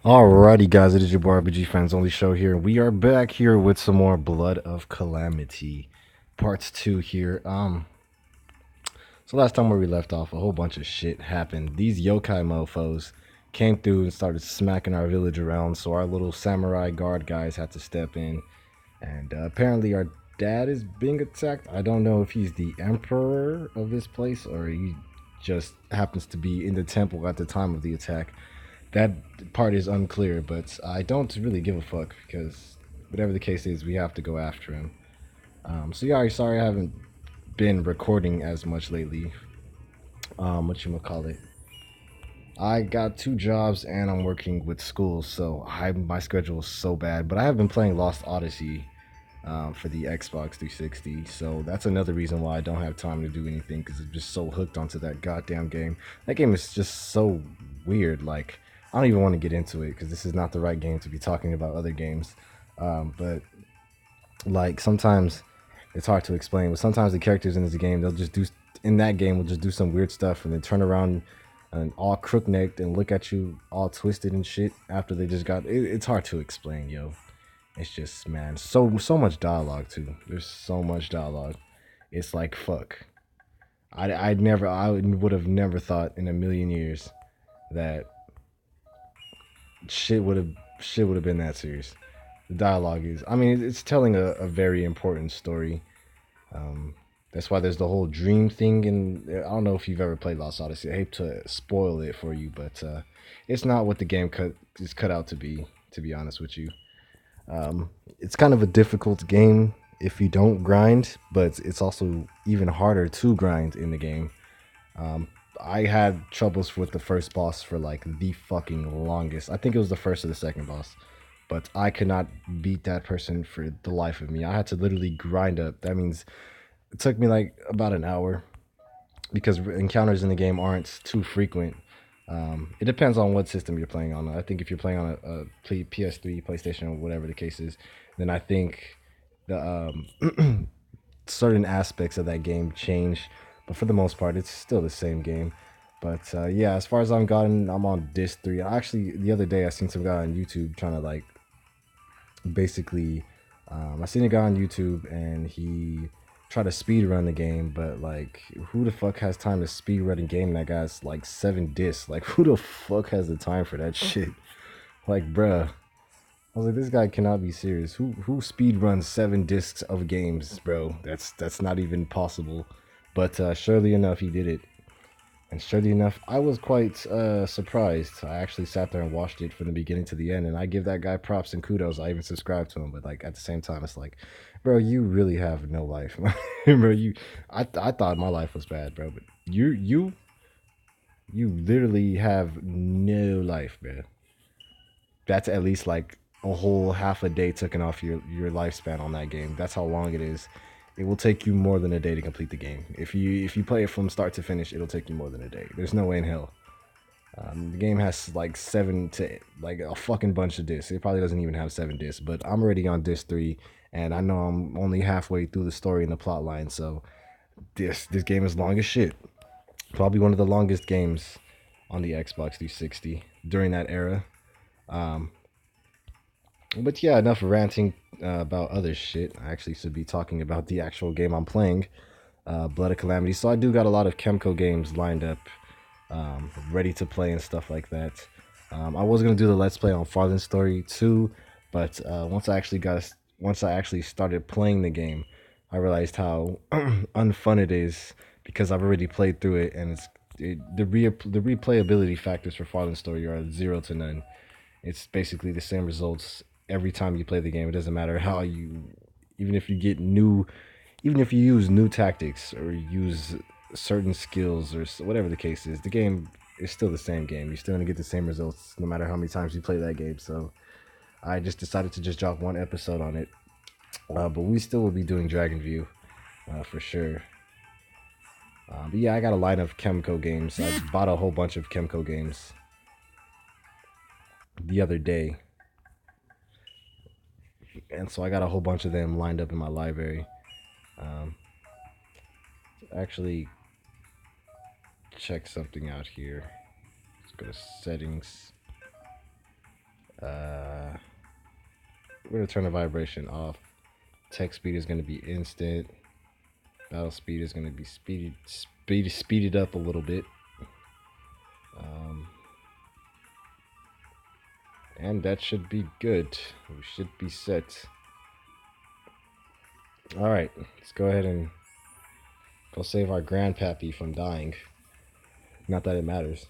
Alrighty, guys, it is your boy RPG Fans Only Show here. We are back here with some more Blood of Calamity, parts two here. So last time where we left off, a whole bunch of shit happened. These yokai mofo's came through and started smacking our village around. So our little samurai guard guys had to step in, and apparently our dad is being attacked. I don't know if he's the emperor of this place or he just happens to be in the temple at the time of the attack. That part is unclear, but I don't really give a fuck because whatever the case is, we have to go after him. So yeah, sorry I haven't been recording as much lately. What you call it? I got two jobs and I'm working with schools, so my schedule is so bad. But I have been playing Lost Odyssey for the Xbox 360, so that's another reason why I don't have time to do anything because I'm just so hooked onto that goddamn game. That game is just so weird. Like I don't even want to get into it because this is not the right game to be talking about other games. But like sometimes it's hard to explain. But sometimes the characters in this game they'll just do in that game will just do some weird stuff and then turn around and all crook necked and look at you all twisted and shit after they just got. It's hard to explain, yo. It's just man, so much dialogue too. There's so much dialogue. It's like fuck. I would have never thought in a million years that shit would have shit would have been that serious. The dialogue is, I mean, it's telling a very important story. Um, that's why there's the whole dream thing, and I don't know if you've ever played Lost Odyssey. I hate to spoil it for you, but it's not what the game is cut out to be. To be honest with you, it's kind of a difficult game if you don't grind, but it's also even harder to grind in the game. Um, I had troubles with the first boss for like the fucking longest. I think it was the first or the second boss, but I could not beat that person for the life of me. I had to literally grind up. That means it took me like about an hour because encounters in the game aren't too frequent. It depends on what system you're playing on. I think if you're playing on a PS3, PlayStation, or whatever the case is, then I think the certain aspects of that game change. But for the most part, it's still the same game. But yeah, as far as I'm on disc three. Actually, the other day I seen some guy on YouTube trying to like basically, I seen a guy on YouTube and he tried to speed run the game, but like, who the fuck has time to speed run a game that got like 7 discs? Like, who the fuck has the time for that shit? Like, bruh. I was like, this guy cannot be serious. Who speed runs 7 discs of games, bro? That's not even possible. But surely enough, he did it. And surely enough, I was quite surprised. I actually sat there and watched it from the beginning to the end, and I give that guy props and kudos. I even subscribe to him, but like at the same time, it's like, bro, you really have no life, bro. I thought my life was bad, bro, but you literally have no life, bro. That's at least like a whole half a day taken off your lifespan on that game. That's how long it is. It will take you more than a day to complete the game. If you play it from start to finish, it'll take you more than a day. There's no way in hell. The game has like seven to like a fucking bunch of discs. It probably doesn't even have 7 discs, but I'm already on disc three, and I know I'm only halfway through the story and the plot line. So this game is long as shit. Probably one of the longest games on the Xbox 360 during that era. Um, but yeah, enough ranting about other shit. I actually should be talking about the actual game I'm playing, Blood of Calamity. So I do got a lot of Chemco games lined up, ready to play and stuff like that. I was gonna do the Let's Play on Farthen Story too, but once I actually started playing the game, I realized how unfun it is because I've already played through it, and the replayability factors for Farthen Story are 0 to none. It's basically the same results every time you play the game. It doesn't matter how you, even if you get new, even if you use new tactics or use certain skills or whatever the case is, the game is still the same game. You're still gonna get the same results no matter how many times you play that game. So I just decided to just drop one episode on it. But we still will be doing Dragon View for sure. But yeah, I got a line of Chemco games. I bought a whole bunch of Chemco games the other day, and so I got a whole bunch of them lined up in my library. Um, actually, check something out here. Let's go to settings. We're gonna turn the vibration off. Tech speed is gonna be instant. Battle speed is gonna be speeded up a little bit. And that should be good. We should be set. Alright, let's go ahead and go save our grandpappy from dying. Not that it matters.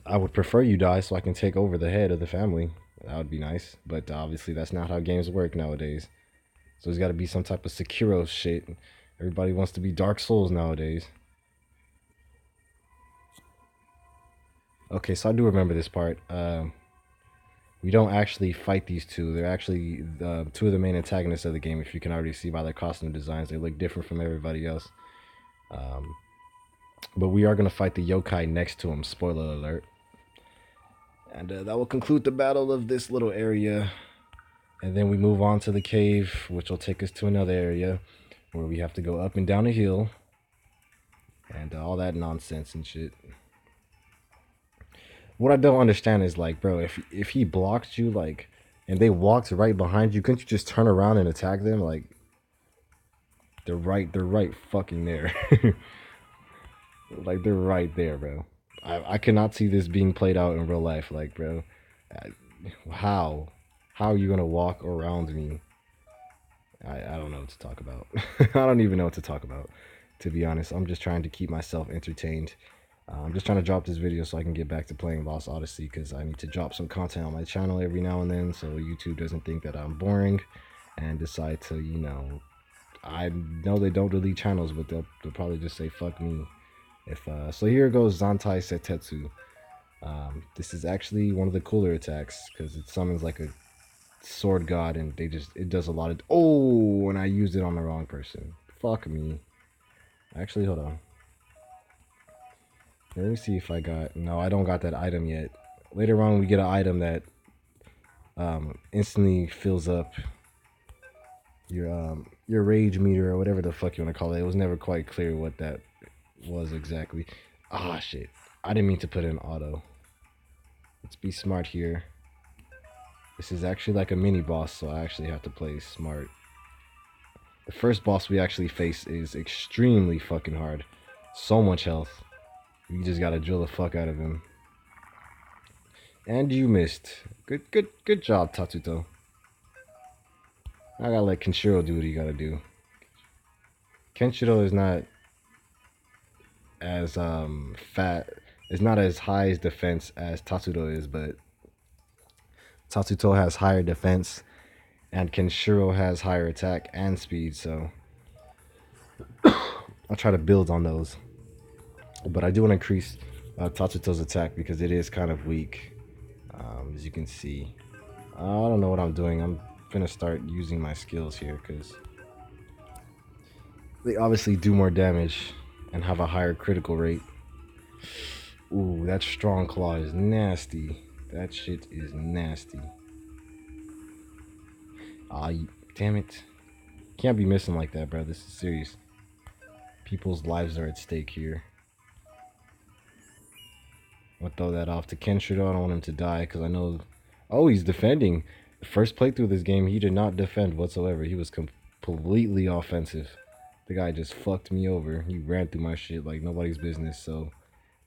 I would prefer you die so I can take over the head of the family. That would be nice. But obviously that's not how games work nowadays. So there's got to be some type of Sekiro shit. Everybody wants to be Dark Souls nowadays. Okay, so I do remember this part. We don't actually fight these two. They're actually two of the main antagonists of the game. If you can already see by their costume designs, they look different from everybody else. But we are going to fight the yokai next to him. Spoiler alert. And that will conclude the battle of this little area. And then we move on to the cave, which will take us to another area where we have to go up and down a hill. And all that nonsense and shit. What I don't understand is, like, bro, if he blocked you, like, and they walked right behind you, couldn't you just turn around and attack them? Like, they're right fucking there. Like, they're right there, bro. I cannot see this being played out in real life. Like, bro, how are you gonna walk around me? I don't know what to talk about. I don't even know what to talk about, to be honest. I'm just trying to keep myself entertained. I'm just trying to drop this video so I can get back to playing Lost Odyssey, because I need to drop some content on my channel every now and then so YouTube doesn't think that I'm boring and decide to, you know, I know they don't delete channels, but they'll probably just say fuck me. So here goes Zantai Setetsu. This is actually one of the cooler attacks because it summons like a sword god, and it does a lot of... Oh, and I used it on the wrong person. Fuck me. Actually, hold on. Let me see if I got... No, I don't got that item yet. Later on, we get an item that instantly fills up your rage meter or whatever the fuck you want to call it. It was never quite clear what that was exactly. Ah, shit. I didn't mean to put in auto. Let's be smart here. This is actually like a mini boss, so I actually have to play smart. The first boss we actually face is extremely fucking hard. So much health. You just gotta drill the fuck out of him. And you missed. Good job, Tatsuto. I gotta let Kenshiro do what he gotta do. Kenshiro is not as it's not as high as defense as Tatsuto is, but Tatsuto has higher defense and Kenshiro has higher attack and speed, so I'll try to build on those. But I do want to increase Tatsuto's attack because it is kind of weak, as you can see. I don't know what I'm doing. I'm gonna start using my skills here because they obviously do more damage and have a higher critical rate. Ooh, that strong claw is nasty. That shit is nasty. Ah, damn it. Can't be missing like that, bro. This is serious. People's lives are at stake here. I'll throw that off to Kenshiro. I don't want him to die because I know... Oh, he's defending. The first playthrough of this game, he did not defend whatsoever. He was completely offensive. The guy just fucked me over. He ran through my shit like nobody's business, so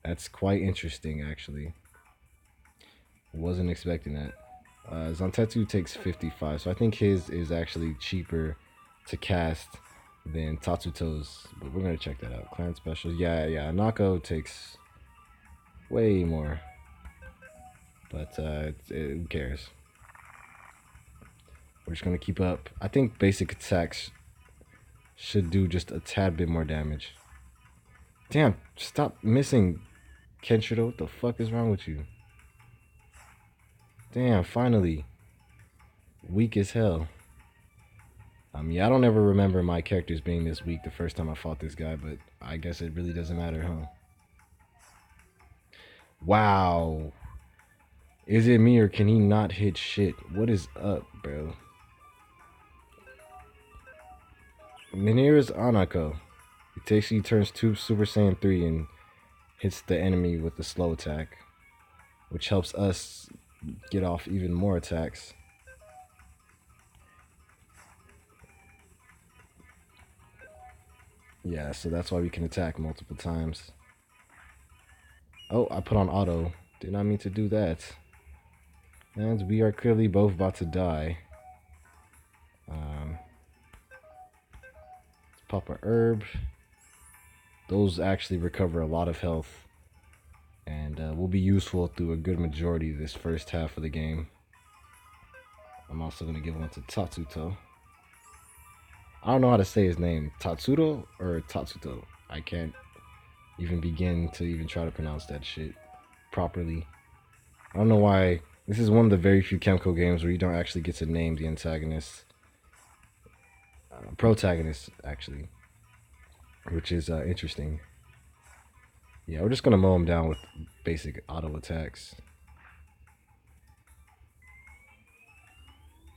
that's quite interesting, actually. Wasn't expecting that. Zantetsu takes 55, so I think his is actually cheaper to cast than Tatsuto's, but we're gonna check that out. Clan specials, yeah, Nako takes way more, but who cares? We're just gonna keep up. I think basic attacks should do just a tad bit more damage. Damn, stop missing, Kenshiro. What the fuck is wrong with you? Damn, finally. Weak as hell. Yeah, I don't ever remember my characters being this weak the first time I fought this guy, but I guess it really doesn't matter, huh? Wow. Is it me or can he not hit shit? What is up, bro? Minera's Anako. It takes he turns 2 Super Saiyan 3 and hits the enemy with a slow attack, which helps us get off even more attacks. Yeah, so that's why we can attack multiple times. Oh, I put on auto. Did not mean to do that. And we are clearly both about to die. Let's pop a herb. Those actually recover a lot of health. And will be useful through a good majority of this first half of the game. I'm also going to give one to Tatsuto. I don't know how to say his name. Tatsuro or Tatsuto? I can't even begin to even try to pronounce that shit properly. I don't know why. This is one of the very few Kemco games where you don't actually get to name the antagonist. Protagonist, actually. Which is interesting. Yeah, we're just going to mow him down with basic auto attacks.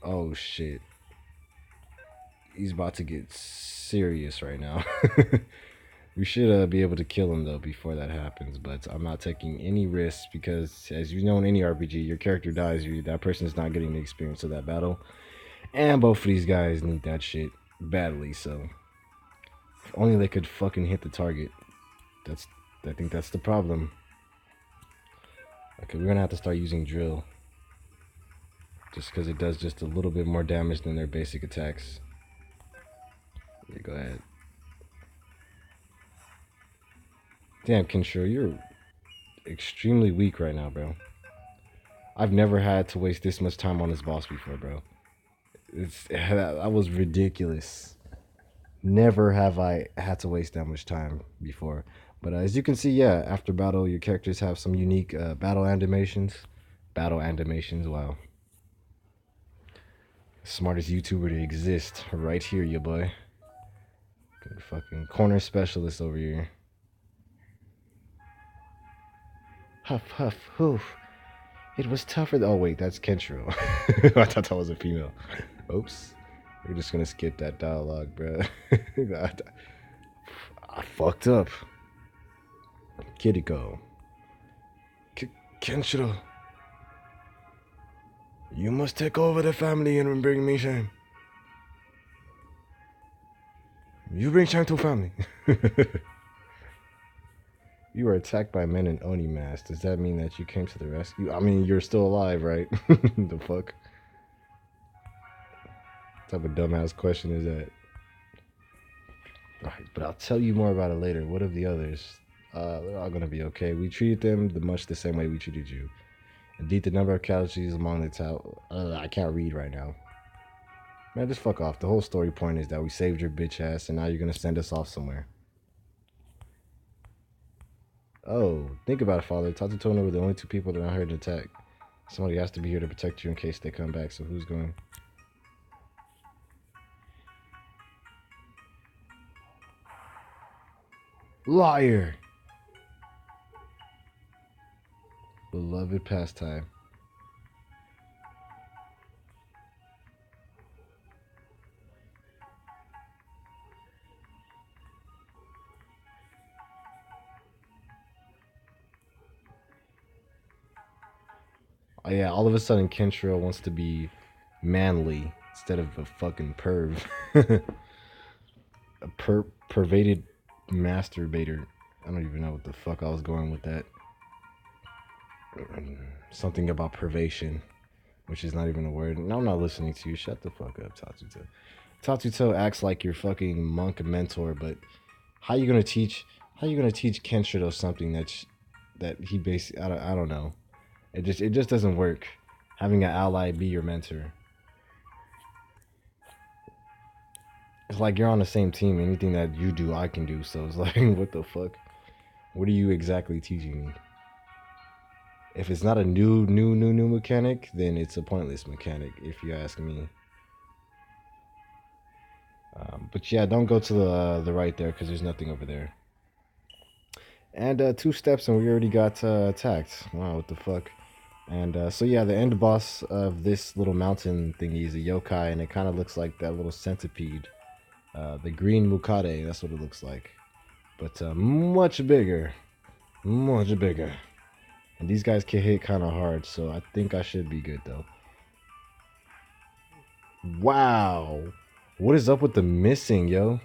Oh, shit. He's about to get serious right now. We should be able to kill him, though, before that happens. But I'm not taking any risks because, as you know in any RPG, your character dies, that person is not getting the experience of that battle. And both of these guys need that shit badly, so... If only they could fucking hit the target. I think that's the problem. Okay, we're gonna have to start using drill. Just because it does just a little bit more damage than their basic attacks. Yeah, go ahead. Damn, Kenshiro, you're extremely weak right now, bro. I've never had to waste this much time on this boss before, bro. That was ridiculous. Never have I had to waste that much time before. But as you can see, yeah, after battle, your characters have some unique battle animations. Battle animations, wow. Smartest YouTuber to exist, right here, you boy. Fucking corner specialist over here. Huff, huff, hoof. It was tougher. Oh, wait, that's Kenshiro. I thought that was a female. Oops. We're just gonna skip that dialogue, bro. I fucked up. Kiriko. Kenshiro. You must take over the family and bring me shame. You bring shame to family. You were attacked by men in Oni masks. Does that mean that you came to the rescue? I mean, you're still alive, right? The fuck? What type of dumbass question is that? Alright, but I'll tell you more about it later. What of the others? They're all gonna be okay. We treated them much the same way we treated you. Indeed, the number of casualties among the town. I can't read right now. Man, just fuck off. The whole story point is that we saved your bitch ass, and now you're gonna send us off somewhere. Oh, think about it, Father. Tatsuto were the only two people that I heard attack. Somebody has to be here to protect you in case they come back. So who's going? Liar! Beloved pastime. Oh yeah, all of a sudden Kenshiro wants to be manly instead of a fucking perv. A pervaded masturbator. I don't even know what the fuck I was going with that. Something about pervation, which is not even a word. No, I'm not listening to you. Shut the fuck up, Tatsuto. Tatsuto acts like your fucking monk mentor, but how you gonna teach? How you gonna teach Kenshiro something that he basically? I don't know. It just doesn't work. Having an ally be your mentor. It's like you're on the same team. Anything that you do, I can do. So it's like, what the fuck? What are you exactly teaching me? If it's not a new mechanic, then it's a pointless mechanic, if you ask me. But yeah, don't go to the right there because there's nothing over there. And 2 steps and we already got attacked. Wow, what the fuck? And so yeah, the end boss of this little mountain thingy is a yokai, and it kind of looks like that little centipede. The green Mukade, that's what it looks like. But much bigger. Much bigger. And these guys can hit kind of hard, so I think I should be good though. Wow. What is up with the missing, yo?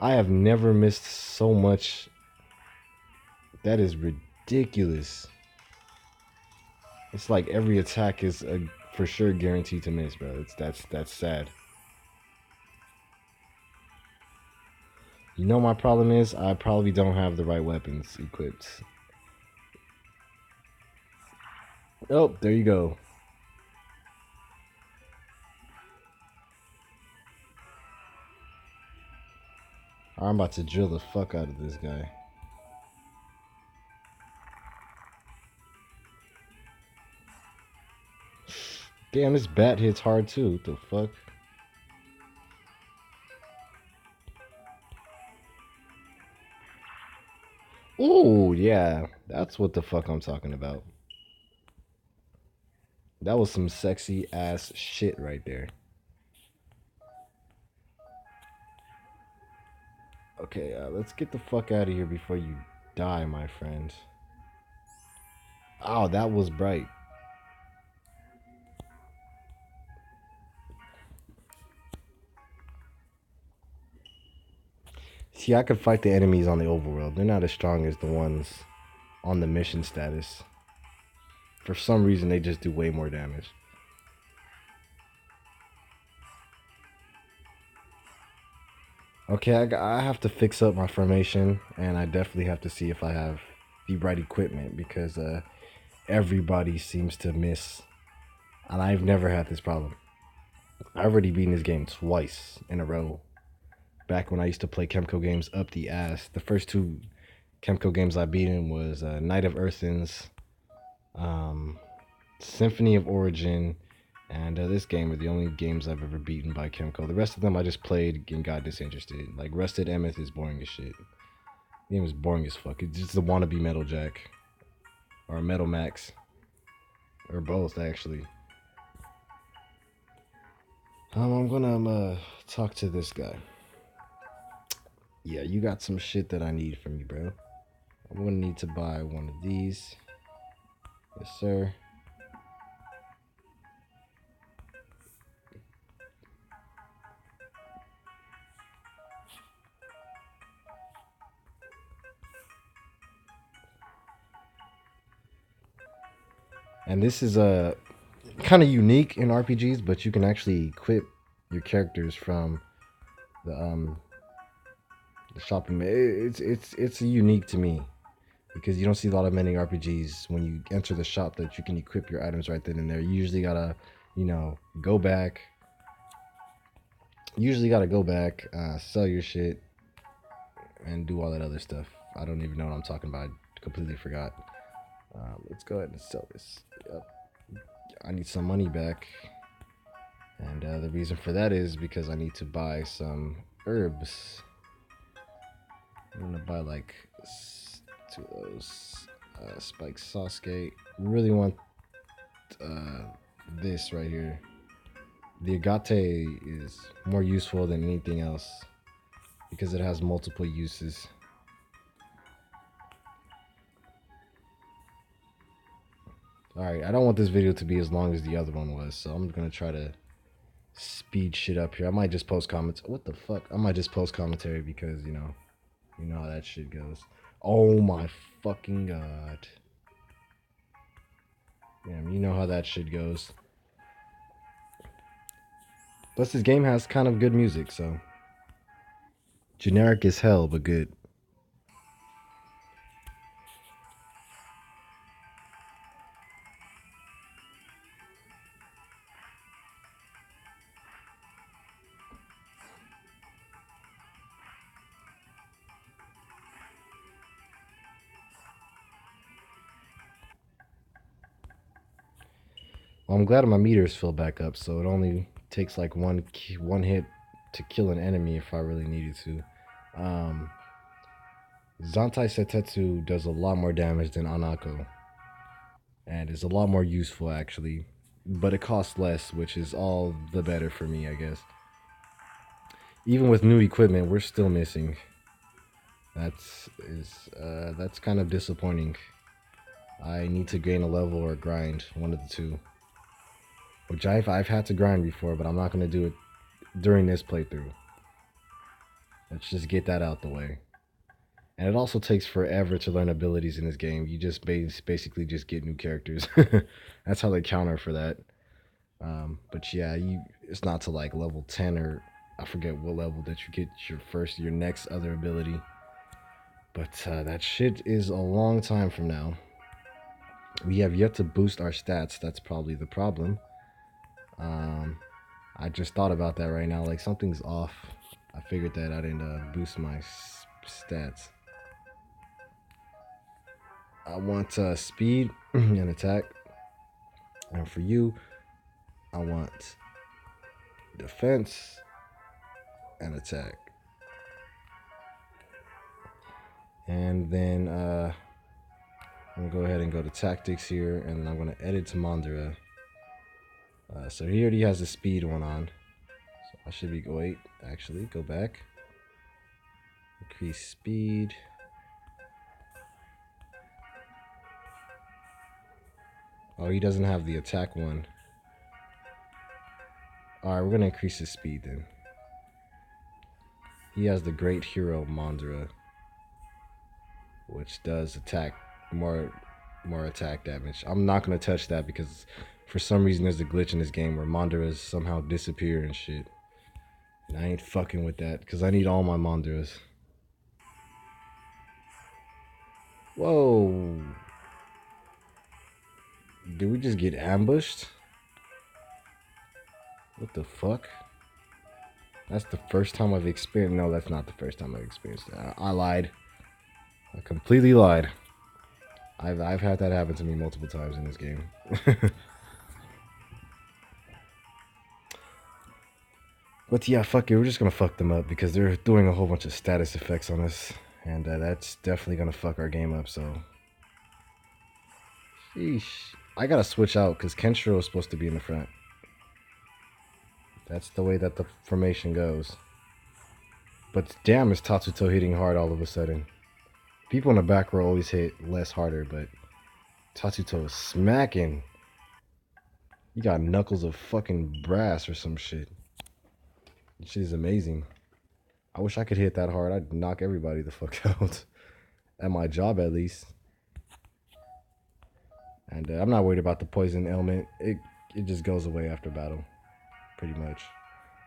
I have never missed so much. That is ridiculous. It's like every attack is for sure guaranteed to miss, bro. That's sad. You know my problem is I probably don't have the right weapons equipped. Oh, there you go. I'm about to drill the fuck out of this guy. Damn, this bat hits hard too. What the fuck? Oh, yeah. That's what the fuck I'm talking about. That was some sexy ass shit right there. Okay, let's get the fuck out of here before you die, my friend. Oh, that was bright. See, I could fight the enemies on the overworld. They're not as strong as the ones on the mission status. For some reason, they just do way more damage. Okay, I have to fix up my formation, and I definitely have to see if I have the right equipment because everybody seems to miss, and I've never had this problem. I've already beaten this game twice in a row. Back when I used to play Chemco games up the ass, the first two Chemco games I beat in was Night of Earthens, um, Symphony of Origin, and this game are the only games I've ever beaten by Chemco. The rest of them I just played and got disinterested. Like Rusted Emeth is boring as shit. The game is boring as fuck. It's just a wannabe Metal Jack or Metal Max or both actually. I'm gonna talk to this guy. Yeah, you got some shit that I need from you, bro. I'm gonna need to buy one of these. Yes, sir. And this is a kind of unique in RPGs, but you can actually equip your characters from the shopping. It's unique to me because you don't see a lot of many RPGs when you enter the shop that you can equip your items right then and there. You usually gotta, go back. Usually gotta go back, sell your shit, and do all that other stuff. I don't even know what I'm talking about. I completely forgot. Let's go ahead and sell this. Yep. I need some money back. And the reason for that is because I need to buy some herbs. I'm gonna buy like 2 of those spike Sasuke. Really want this right here. The agate is more useful than anything else because it has multiple uses. Alright, I don't want this video to be as long as the other one was, so I'm gonna try to speed shit up here. I might just post comments. What the fuck? I might just post commentary because, you know how that shit goes. Oh my fucking god. Damn, you know how that shit goes. Plus, this game has kind of good music, so. Generic as hell, but good. Well, I'm glad my meters fill back up, so it only takes like one hit to kill an enemy if I really needed to. Zantai Setetsu does a lot more damage than Anako, and is a lot more useful actually, but it costs less, which is all the better for me, I guess. Even with new equipment, we're still missing. That's kind of disappointing. I need to gain a level or grind, one of the two. Which I've had to grind before, but I'm not gonna do it during this playthrough. Let's just get that out the way. And it also takes forever to learn abilities in this game. You just basically just get new characters. That's how they counter for that. But yeah, it's not to like level 10 or I forget what level that you get your next other ability. But that shit is a long time from now. We have yet to boost our stats. That's probably the problem. I just thought about that right now. Like something's off. I figured that I didn't boost my stats. I want speed and attack. And for you, I want defense and attack. And then I'm going to go ahead and go to tactics here. And then I'm going to edit to Mandara. So he already has the speed one on. So I should be, wait, actually, go back. Increase speed. Oh, he doesn't have the attack one. Alright, we're going to increase his speed then. He has the Great Hero Mandara, which does attack more attack damage. I'm not going to touch that because for some reason there's a glitch in this game where Mandaras somehow disappear and shit. And I ain't fucking with that because I need all my Mandaras. Whoa. Did we just get ambushed? What the fuck? That's the first time I've experienced... No, that's not the first time I've experienced that. I lied. I completely lied. I've had that happen to me multiple times in this game. But yeah, fuck it. We're just gonna fuck them up because they're doing a whole bunch of status effects on us. And that's definitely gonna fuck our game up, so... Sheesh. I gotta switch out because Kenshiro is supposed to be in the front. That's the way that the formation goes. But damn, is Tatsuto hitting hard all of a sudden. People in the back row always hit less harder, but Tatsuto is smacking. You got knuckles of fucking brass or some shit. This shit is amazing. I wish I could hit that hard. I'd knock everybody the fuck out. At my job, at least. And I'm not worried about the poison element. It just goes away after battle. Pretty much.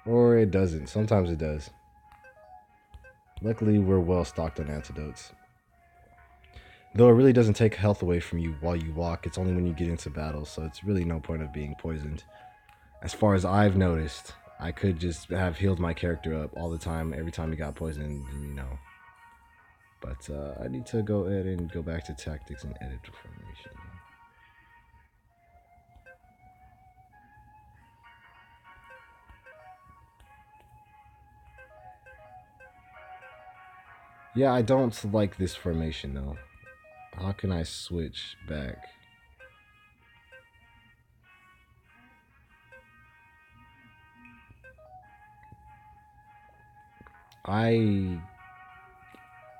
Or it doesn't. Sometimes it does. Luckily, we're well stocked on antidotes. Though it really doesn't take health away from you while you walk. It's only when you get into battle. So it's really no point of being poisoned. As far as I've noticed, I could just have healed my character up all the time. Every time he got poisoned, you know. But I need to go ahead and go back to tactics and edit the formation. Yeah, I don't like this formation though. How can I switch back? I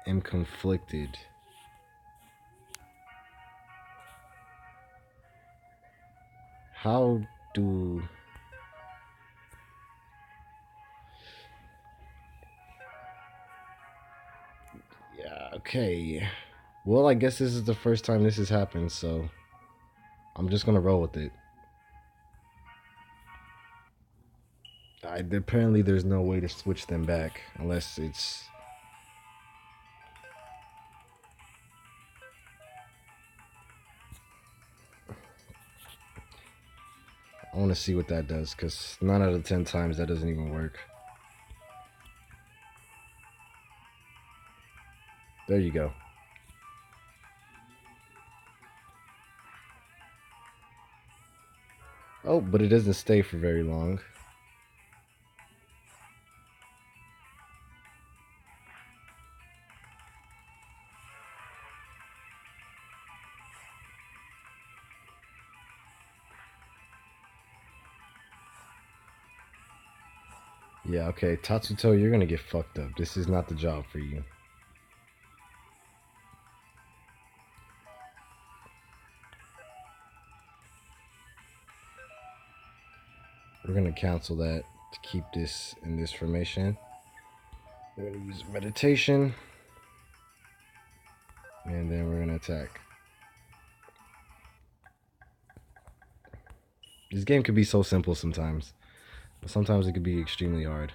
am conflicted. How do... Yeah, okay. Well, I guess this is the first time this has happened, so I'm just gonna roll with it. Apparently there's no way to switch them back unless it's... I want to see what that does, because 9 out of 10 times that doesn't even work. There you go. Oh, but it doesn't stay for very long. Yeah, okay, Tatsuto, you're gonna get fucked up. This is not the job for you. We're gonna cancel that to keep this in this formation. We're gonna use meditation, and then we're gonna attack. This game could be so simple sometimes, but sometimes it could be extremely hard.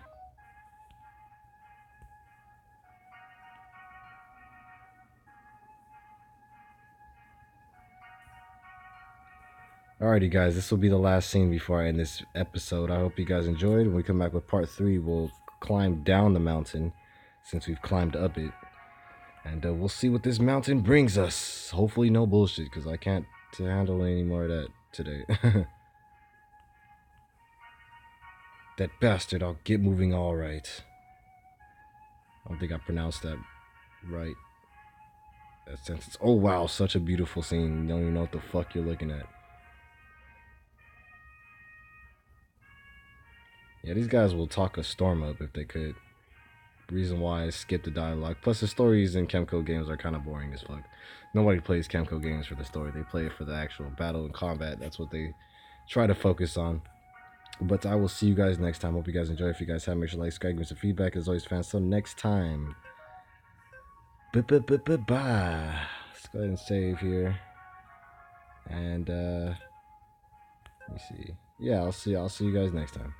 Alrighty, guys, this will be the last scene before I end this episode. I hope you guys enjoyed. When we come back with part 3, we'll climb down the mountain since we've climbed up it. And we'll see what this mountain brings us. Hopefully no bullshit, because I can't handle any more of that today. That bastard, I'll get moving alright. I don't think I pronounced that right. That sentence. Oh wow, such a beautiful scene. You don't even know what the fuck you're looking at. Yeah, these guys will talk a storm up if they could. Reason why I skipped the dialogue. Plus, the stories in Chemco games are kind of boring as fuck. Nobody plays Chemco games for the story. They play it for the actual battle and combat. That's what they try to focus on. But I will see you guys next time. Hope you guys enjoy. If you guys have, make sure to like, subscribe, give me some feedback. As always, fans. So next time. Bye. Let's go ahead and save here. And let me see. Yeah, I'll see you guys next time.